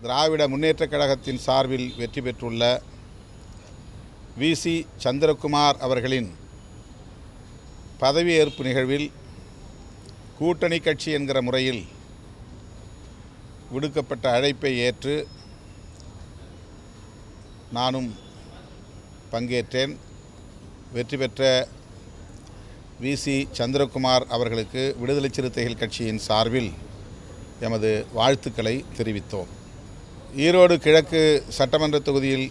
திராவிட முன்னேற்றக் கழகத்தின் சார்பில் வெற்றி பெற்றுள்ள வி.சி. சந்திரகுமார் அவர்களின் பதவியேற்பு நிகழ்வில் கூட்டணி கட்சி என்கிற முறையில் விடுக்கப்பட்ட அழைப்பை ஏற்று நானும் பங்கேற்றேன். வெற்றி பெற்ற வி.சி. சந்திரகுமார் அவர்களுக்கு விடுதலை சிறுத்தைகள் கட்சியின் சார்பில் எமது வாழ்த்துக்களை தெரிவித்தோம். ஈரோடு கிழக்கு சட்டமன்ற தொகுதியில்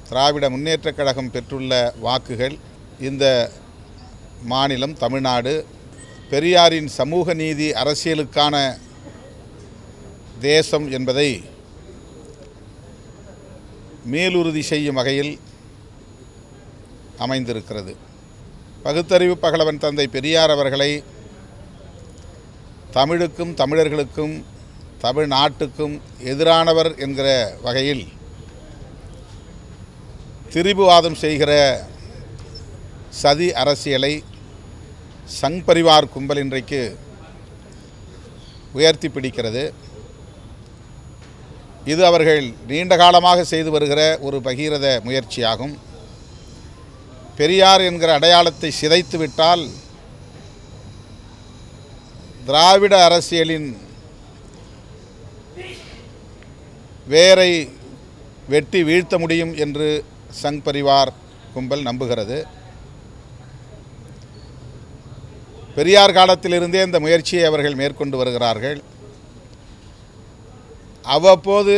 திராவிட முன்னேற்றக் கழகம் பெற்றுள்ள வாக்குகள் இந்த மாநிலம் தமிழ்நாடு பெரியாரின் சமூக நீதி அரசியலுக்கான தேசம் என்பதை மேலுறுதி செய்யும் வகையில் அமைந்திருக்கிறது. பகுத்தறிவு பகலவன் தந்தை பெரியார் அவர்களை தமிழுக்கும் தமிழர்களுக்கும் தமிழ்நாட்டுக்கும் எதிரானவர் என்கிற வகையில் திரிபுவாதம் செய்கிற சதி அரசியலை சங் பரிவார் கும்பல் இன்றைக்கு உயர்த்தி பிடிக்கிறது. இது அவர்கள் நீண்ட காலமாக செய்து வருகிற ஒரு பகீரத முயற்சியாகும். பெரியார் என்கிற அடையாளத்தை சிதைத்துவிட்டால் திராவிட அரசியலின் வேரை வெட்டி வீழ்த்த முடியும் என்று சங் பரிவார் கும்பல் நம்புகிறது. பெரியார் காலத்திலிருந்தே இந்த முயற்சியை அவர்கள் மேற்கொண்டு வருகிறார்கள். அவ்வப்போது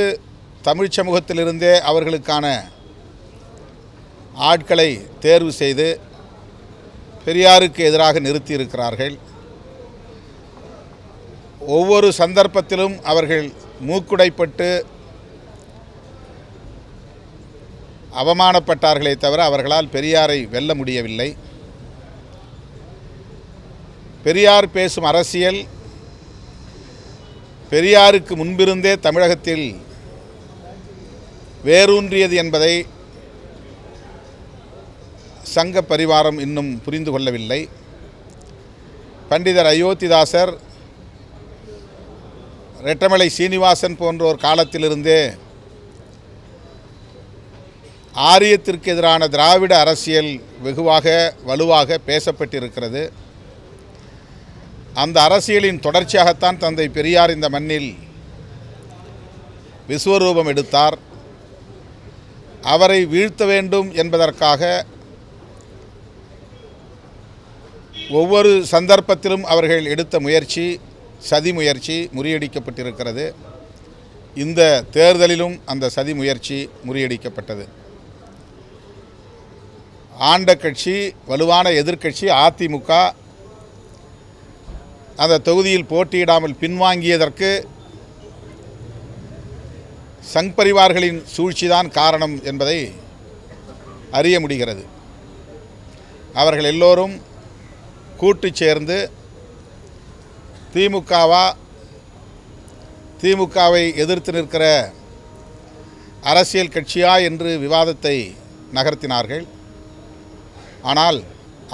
தமிழ் சமூகத்திலிருந்தே அவர்களுக்கான ஆட்களை தேர்வு செய்து பெரியாருக்கு எதிராக நிறுத்தியிருக்கிறார்கள். ஒவ்வொரு சந்தர்ப்பத்திலும் அவர்கள் மூக்குடைப்பட்டு அவமானப்பட்டார்களே தவிர அவர்களால் பெரியாரை வெல்ல முடியவில்லை. பெரியார் பேசும் அரசியல் பெரியாருக்கு முன்பிருந்தே தமிழகத்தில் வேரூன்றியது என்பதை சங்க பரிவாரம் இன்னும் புரிந்து கொள்ளவில்லை. பண்டிதர் அயோத்திதாசர், ரெட்டமலை சீனிவாசன் போன்றோர் காலத்திலிருந்தே ஆரியத்திற்கு எதிரான திராவிட அரசியல் வெகுவாக வலுவாக பேசப்பட்டிருக்கிறது. அந்த அரசியலின் தொடர்ச்சியாகத்தான் தந்தை பெரியார் இந்த மண்ணில் விஸ்வரூபம் எடுத்தார். அவரை வீழ்த்த வேண்டும் என்பதற்காக ஒவ்வொரு சந்தர்ப்பத்திலும் அவர்கள் எடுத்த முயற்சி சதி முயற்சி முறியடிக்கப்பட்டிருக்கிறது. இந்த தேர்தலிலும் அந்த சதி முயற்சி முறியடிக்கப்பட்டது. ஆண்ட கட்சி வலுவான எதிர்க்கட்சி அதிமுக அந்த தொகுதியில் போட்டியிடாமல் பின்வாங்கியதற்கு சங் பரிவார்களின் சூழ்ச்சிதான் காரணம் என்பதை அறிய முடிகிறது. அவர்கள் எல்லோரும் கூட்டு சேர்ந்து திமுகவை எதிர்த்து நிற்கிற அரசியல் கட்சியா என்று விவாதத்தை நகர்த்தினார்கள். ஆனால்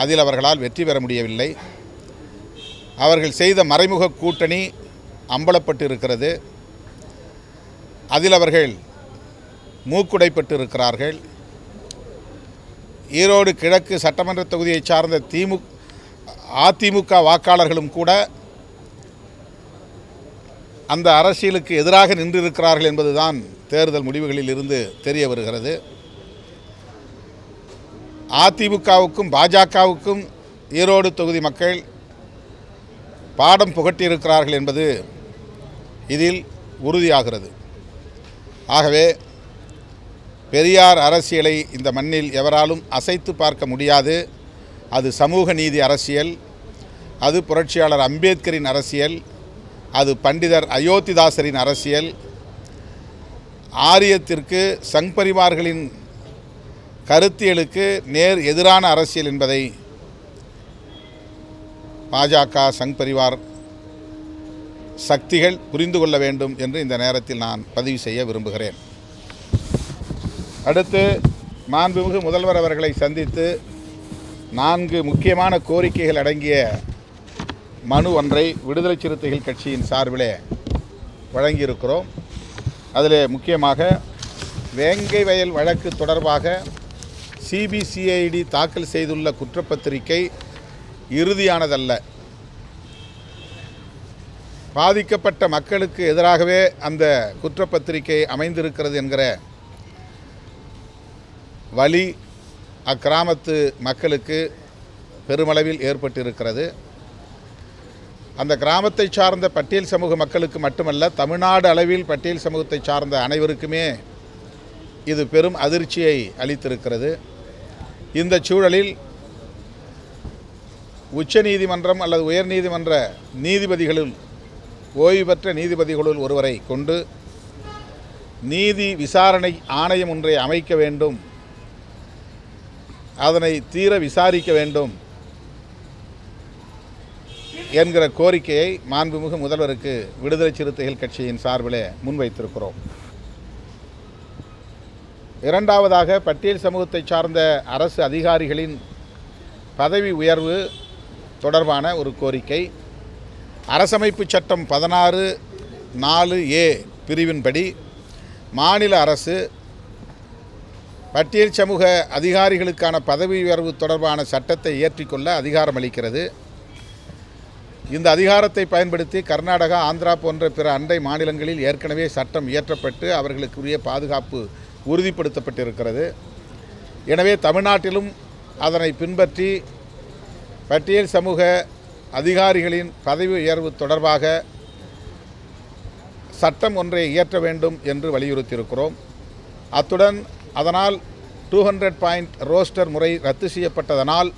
அதில் அவர்களால் வெற்றி பெற முடியவில்லை. அவர்கள் செய்த மறைமுக கூட்டணி அம்பலப்பட்டு இருக்கிறது. அதில் அவர்கள் மூக்குடைப்பட்டு இருக்கிறார்கள். ஈரோடு கிழக்கு சட்டமன்ற தொகுதியை சார்ந்த அதிமுக வாக்காளர்களும் கூட அந்த அரசியலுக்கு எதிராக நின்றிருக்கிறார்கள் என்பதுதான் தேர்தல் முடிவுகளில் இருந்து தெரிய வருகிறது. அதிமுகவுக்கும் பாஜகவுக்கும் ஈரோடு தொகுதி மக்கள் பாடம் புகட்டியிருக்கிறார்கள் என்பது இதில் உறுதியாகிறது. ஆகவே பெரியார் அரசியலை இந்த மண்ணில் எவராலும் அசைத்து பார்க்க முடியாது. அது சமூக நீதி அரசியல், அது புரட்சியாளர் அம்பேத்கரின் அரசியல், அது பண்டிதர் அயோத்திதாசரின் அரசியல், ஆரியத்திற்கு சங் பரிவார்களின் கருத்தியலுக்கு நேர் எதிரான அரசியல் என்பதை பாஜக சங் பரிவார் சக்திகள் புரிந்து கொள்ள வேண்டும் என்று இந்த நேரத்தில் நான் பதிவு செய்ய விரும்புகிறேன். அடுத்து மாண்புமிகு முதல்வர் அவர்களை சந்தித்து 4 முக்கியமான கோரிக்கைகள் அடங்கிய மனு ஒன்றை விடுதலை சிறுத்தைகள் கட்சியின் சார்பிலே வழங்கியிருக்கிறோம். அதில் முக்கியமாக வேங்கை வயல் வழக்கு தொடர்பாக சிபிசிஐடி தாக்கல் செய்துள்ள குற்றப்பத்திரிகை இறுதியானதல்ல. பாதிக்கப்பட்ட மக்களுக்கு எதிராகவே அந்த குற்றப்பத்திரிகை அமைந்திருக்கிறது என்கிற வலி அக்கிராமத்து மக்களுக்கு பெருமளவில் ஏற்பட்டிருக்கிறது. அந்த கிராமத்தை சார்ந்த பட்டியல் சமூக மக்களுக்கு மட்டுமல்ல, தமிழ்நாடு அளவில் பட்டியல் சமூகத்தை சார்ந்த அனைவருக்குமே இது பெரும் அதிர்ச்சியை அளித்திருக்கிறது. இந்த சூழலில் உச்சநீதிமன்றம் அல்லது உயர்நீதிமன்ற நீதிபதிகளில் ஓய்வு பெற்ற நீதிபதிகளுள் ஒருவரை கொண்டு நீதி விசாரணை ஆணையம் ஒன்றை அமைக்க வேண்டும், அதனை தீர விசாரிக்க வேண்டும் என்கிற கோரிக்கையை மாண்புமிகு முதல்வருக்கு விடுதலை சிறுத்தைகள் கட்சியின் சார்பில் முன்வைத்திருக்கிறோம். இரண்டாவதாக, பட்டியல் சமூகத்தை சார்ந்த அரசு அதிகாரிகளின் பதவி உயர்வு தொடர்பான ஒரு கோரிக்கை. அரசமைப்பு சட்டம் 16(4)A பிரிவின்படி மாநில அரசு பட்டியல் சமூக அதிகாரிகளுக்கான பதவி உயர்வு தொடர்பான சட்டத்தை இயற்றிக்கொள்ள அதிகாரம் அளிக்கிறது. இந்த அதிகாரத்தை பயன்படுத்தி கர்நாடகா, ஆந்திரா போன்ற பிற அண்டை மாநிலங்களில் ஏற்கனவே சட்டம் இயற்றப்பட்டு அவர்களுக்குரிய பாதுகாப்பு உறுதிப்படுத்தப்பட்டிருக்கிறது. எனவே தமிழ்நாட்டிலும் அதனை பின்பற்றி பட்டியல் சமூக அதிகாரிகளின் பதவி உயர்வு தொடர்பாக சட்டம் ஒன்றை இயற்ற வேண்டும் என்று வலியுறுத்தியிருக்கிறோம். அத்துடன் அதனால் 200 பாயிண்ட் ரோஸ்டர் முறை ரத்து செய்யப்பட்டதனால்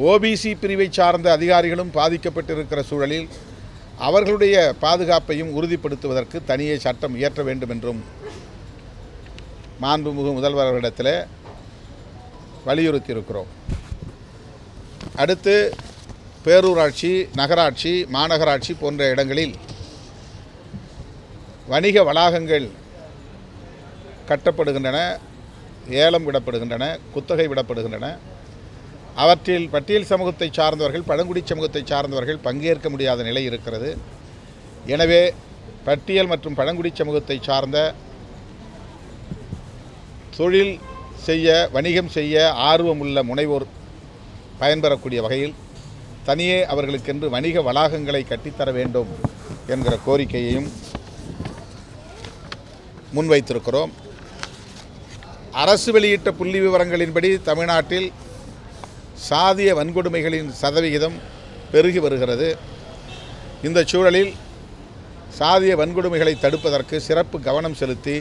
ஓபிசி பிரிவை சார்ந்த அதிகாரிகளும் பாதிக்கப்பட்டிருக்கிற சூழலில் அவர்களுடைய பாதுகாப்பையும் உறுதிப்படுத்துவதற்கு தனியே சட்டம் இயற்ற வேண்டும் என்றும் மாண்புமிகு முதல்வர் அவர்களிடத்தில் வலியுறுத்தியிருக்கிறோம். அடுத்து, பேரூராட்சி, நகராட்சி, மாநகராட்சி போன்ற இடங்களில் வணிக வளாகங்கள் கட்டப்படுகின்றன, ஏலம் விடப்படுகின்றன, குத்தகை விடப்படுகின்றன. அவற்றில் பட்டியல் சமூகத்தை சார்ந்தவர்கள், பழங்குடி சமூகத்தை சார்ந்தவர்கள் பங்கேற்க முடியாத நிலை இருக்கிறது. எனவே பட்டியல் மற்றும் பழங்குடி சமூகத்தை சார்ந்த தொழில் செய்ய, வணிகம் செய்ய ஆர்வமுள்ள முனைவோர் பயன்பெறக்கூடிய வகையில் தனியே அவர்களுக்கென்று வணிக வளாகங்களை கட்டித்தர வேண்டும் என்கிற கோரிக்கையையும் முன்வைத்திருக்கிறோம். அரசு வெளியிட்ட புள்ளி விவரங்களின்படி தமிழ்நாட்டில் சாதிய வன்கொடுமைகளின் சதவிகிதம் பெருகி வருகிறது. இந்த சூழலில் சாதிய வன்கொடுமைகளை தடுப்பதற்கு சிறப்பு கவனம் செலுத்தி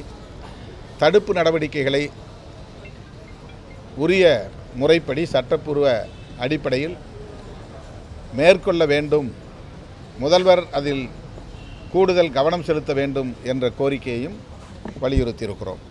தடுப்பு நடவடிக்கைகளை உரிய முறைப்படி சட்டப்பூர்வ அடிப்படையில் மேற்கொள்ள வேண்டும், முதல்வர் அதில் கூடுதல் கவனம் செலுத்த வேண்டும் என்ற கோரிக்கையையும் வலியுறுத்தியிருக்கிறோம்.